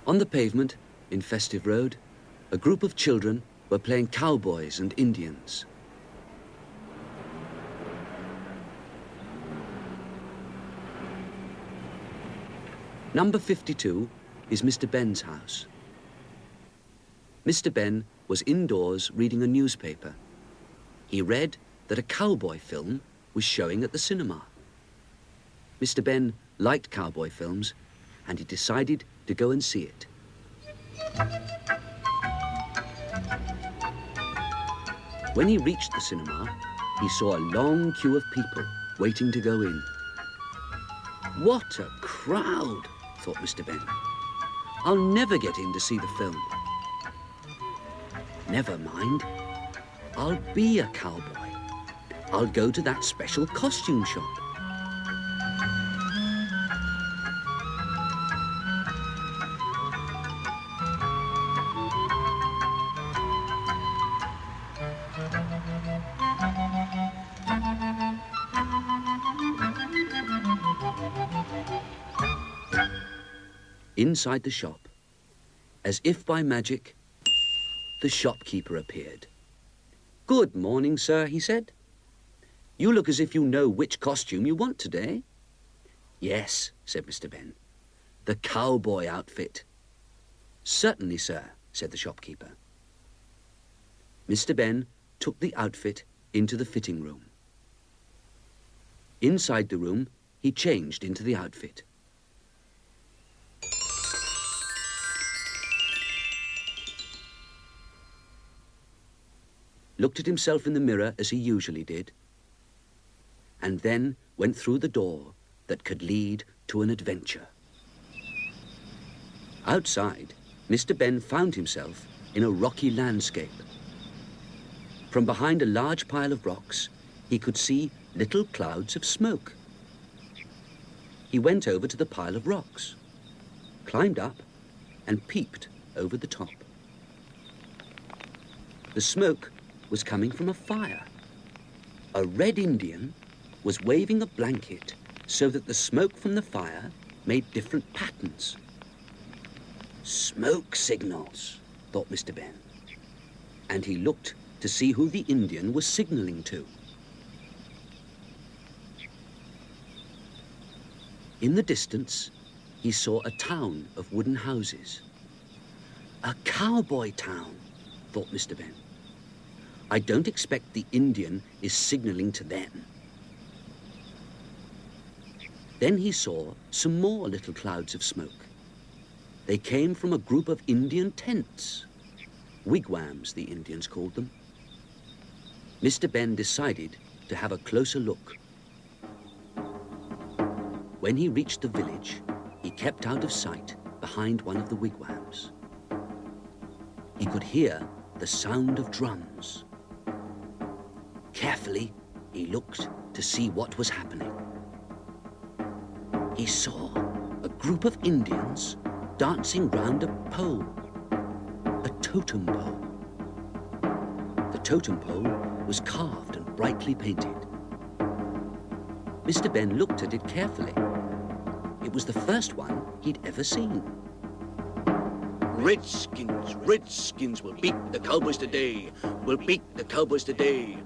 On the pavement, in Festive Road, a group of children were playing cowboys and Indians. Number 52 is Mr. Benn's house. Mr. Benn was indoors reading a newspaper. He read that a cowboy film was showing at the cinema. Mr. Benn liked cowboy films, and he decided to go and see it. When he reached the cinema, he saw a long queue of people waiting to go in. What a crowd, thought Mr. Benn. I'll never get in to see the film. Never mind. I'll be a cowboy. I'll go to that special costume shop. Inside the shop, as if by magic, the shopkeeper appeared. "Good morning, sir," he said. "You look as if you know which costume you want today." "Yes," said Mr. Benn, "the cowboy outfit." "Certainly, sir," said the shopkeeper. Mr. Benn took the outfit into the fitting room. Inside the room, he changed into the outfit. Looked at himself in the mirror as he usually did, and then went through the door that could lead to an adventure. Outside, Mr. Benn found himself in a rocky landscape. From behind a large pile of rocks, he could see little clouds of smoke. He went over to the pile of rocks, climbed up, and peeped over the top. The smoke was coming from a fire. A red Indian was waving a blanket so that the smoke from the fire made different patterns. Smoke signals, thought Mr. Benn, and he looked to see who the Indian was signaling to. In the distance, he saw a town of wooden houses. A cowboy town, thought Mr. Benn. I don't expect the Indian is signaling to them. Then he saw some more little clouds of smoke. They came from a group of Indian tents. Wigwams, the Indians called them. Mr. Benn decided to have a closer look. When he reached the village, he kept out of sight behind one of the wigwams. He could hear the sound of drums. Carefully, he looked to see what was happening. He saw a group of Indians dancing round a pole, a totem pole. The totem pole was carved and brightly painted. Mr. Benn looked at it carefully. It was the first one he'd ever seen. Redskins, Redskins will beat the Cowboys today. We'll beat the Cowboys today.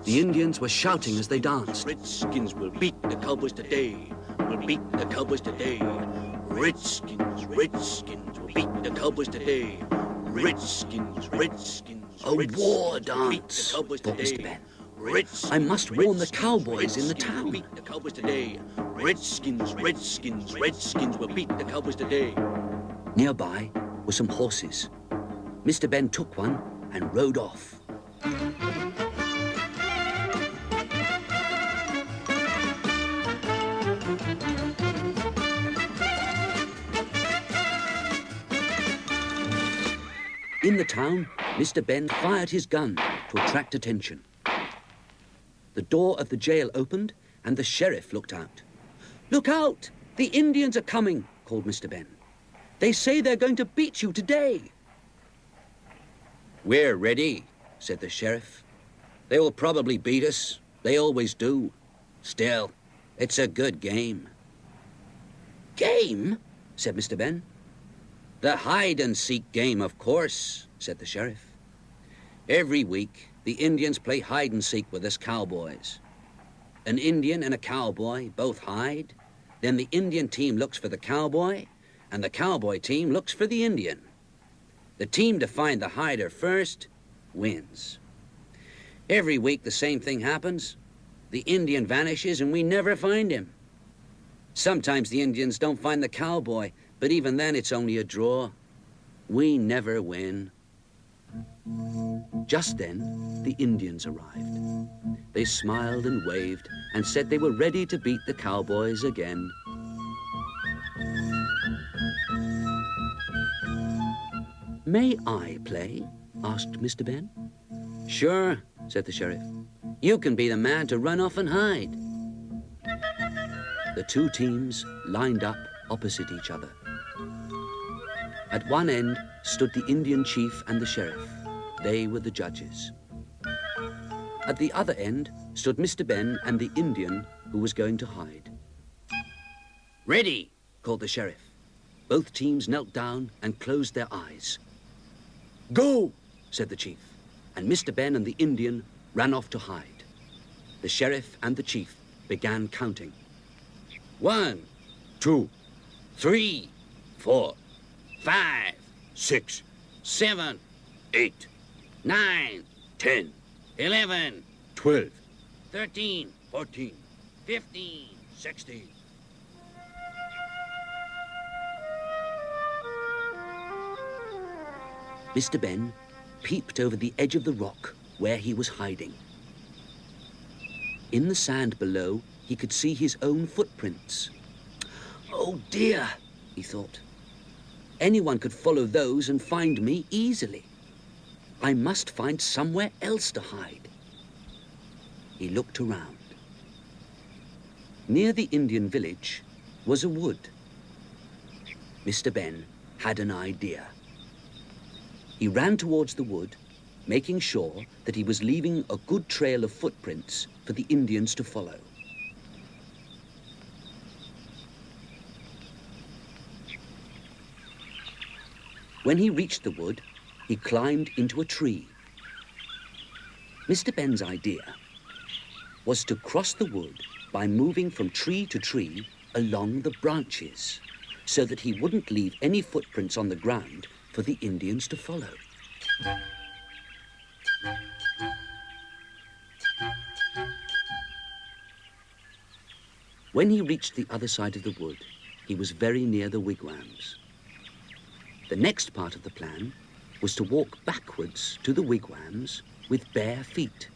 The Indians were shouting as they danced. Redskins will beat the Cowboys today. We'll beat the Cowboys today. Redskins, Redskins will beat the Cowboys today. Redskins, Redskins. A war dance, thought Mr. Benn. I must warn the cowboys in the town. Beat the Cowboys today. Redskins, Redskins, Redskins will beat the Cowboys today. Nearby were some horses. Mr. Benn took one and rode off. In the town, Mr. Benn fired his gun to attract attention. The door of the jail opened and the sheriff looked out. "Look out! The Indians are coming," called Mr. Benn. "They say they're going to beat you today." "We're ready," said the sheriff. "They will probably beat us. They always do. Still, it's a good game." "Game?" said Mr. Benn. "The hide-and-seek game, of course," said the sheriff. "Every week, the Indians play hide-and-seek with us cowboys. An Indian and a cowboy both hide. Then the Indian team looks for the cowboy, and the cowboy team looks for the Indian. The team to find the hider first wins. Every week the same thing happens. The Indian vanishes and we never find him. Sometimes the Indians don't find the cowboy, but even then it's only a draw. We never win." Just then, the Indians arrived. They smiled and waved and said they were ready to beat the cowboys again. "May I play?" asked Mr. Benn. "Sure," said the sheriff. "You can be the man to run off and hide." The two teams lined up opposite each other. At one end stood the Indian chief and the sheriff. They were the judges. At the other end stood Mr. Benn and the Indian who was going to hide. "Ready," called the sheriff. Both teams knelt down and closed their eyes. "Go," said the chief, and Mr. Benn and the Indian ran off to hide. The sheriff and the chief began counting. 1, 2, 3, 4, 5, 6, 7, 8, 9, 10, 11, 12, 13, 14, 15, 16. Mr. Benn peeped over the edge of the rock where he was hiding. In the sand below, he could see his own footprints. "Oh dear," he thought. "Anyone could follow those and find me easily. I must find somewhere else to hide." He looked around. Near the Indian village was a wood. Mr. Benn had an idea. He ran towards the wood, making sure that he was leaving a good trail of footprints for the Indians to follow. When he reached the wood, he climbed into a tree. Mr. Benn's idea was to cross the wood by moving from tree to tree along the branches, so that he wouldn't leave any footprints on the ground for the Indians to follow. When he reached the other side of the wood, he was very near the wigwams. The next part of the plan was to walk backwards to the wigwams with bare feet.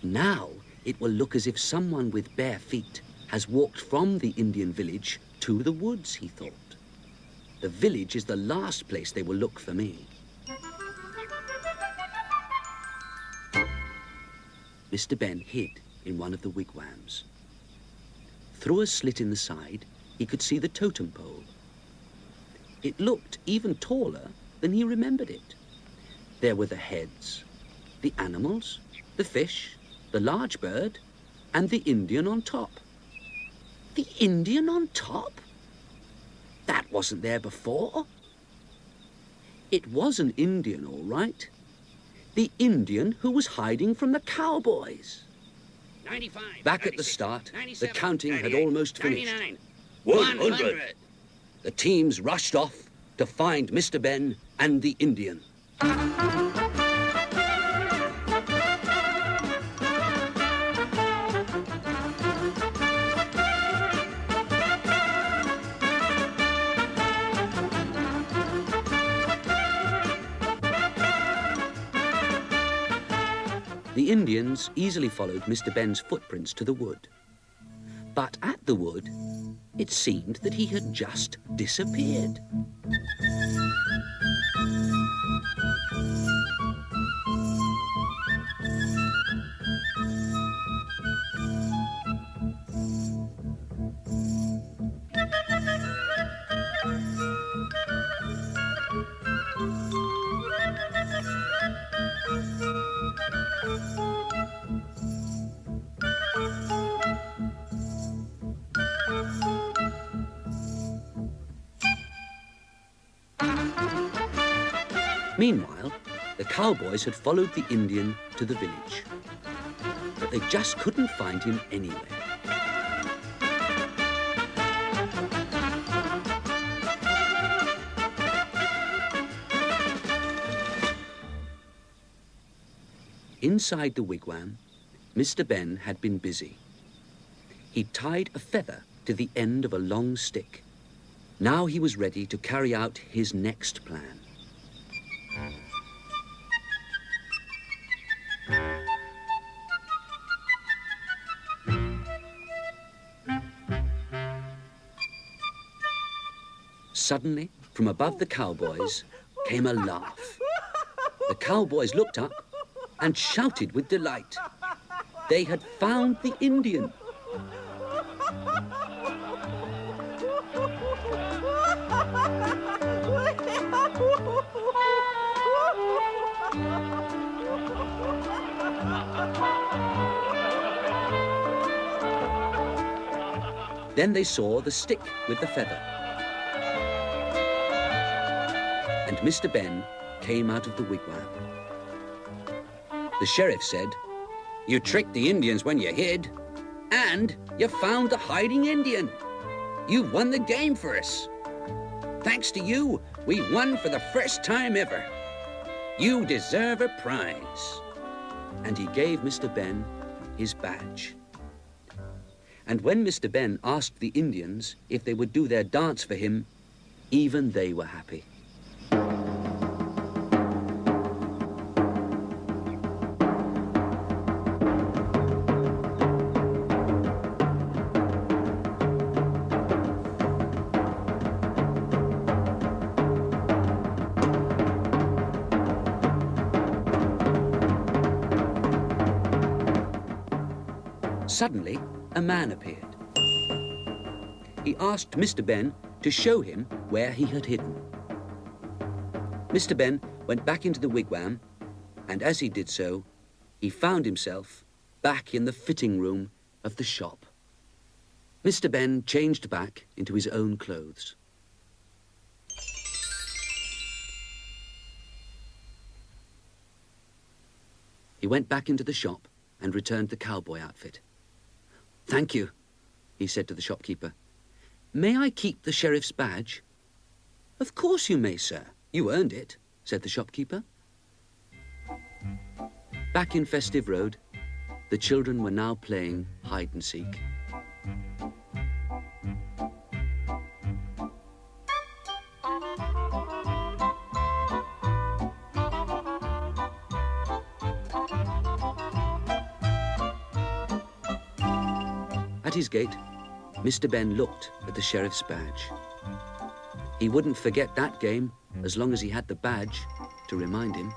Now it will look as if someone with bare feet has walked from the Indian village to the woods, he thought. The village is the last place they will look for me. Mr. Benn hid in one of the wigwams. Through a slit in the side, he could see the totem pole. It looked even taller than he remembered it. There were the heads, the animals, the fish, the large bird, and the Indian on top. The Indian on top? That wasn't there before. It was an Indian, all right. The Indian who was hiding from the cowboys. 95, Back at the start, the counting had 98, almost finished. 99, 100. The teams rushed off to find Mr. Benn and the Indian. The Indians easily followed Mr. Benn's footprints to the wood. But at the wood, it seemed that he had just disappeared. Meanwhile, the cowboys had followed the Indian to the village, but they just couldn't find him anywhere. Inside the wigwam, Mr. Benn had been busy. He'd tied a feather to the end of a long stick. Now he was ready to carry out his next plan. Suddenly, from above the cowboys, came a laugh. The cowboys looked up and shouted with delight. They had found the Indian. Then they saw the stick with the feather. And Mr. Benn came out of the wigwam. The sheriff said, "You tricked the Indians when you hid, and you found the hiding Indian. You won the game for us. Thanks to you, we won for the first time ever. You deserve a prize." And he gave Mr. Benn his badge. And when Mr. Benn asked the Indians if they would do their dance for him, even they were happy. Suddenly, a man appeared. He asked Mr. Benn to show him where he had hidden. Mr. Benn went back into the wigwam, and as he did so, he found himself back in the fitting room of the shop. Mr. Benn changed back into his own clothes. He went back into the shop and returned the cowboy outfit. "Thank you," he said to the shopkeeper. "May I keep the sheriff's badge?" "Of course you may, sir. You earned it," said the shopkeeper. Back in Festive Road, the children were now playing hide and seek. At his gate, Mr. Benn looked at the sheriff's badge. He wouldn't forget that game as long as he had the badge to remind him.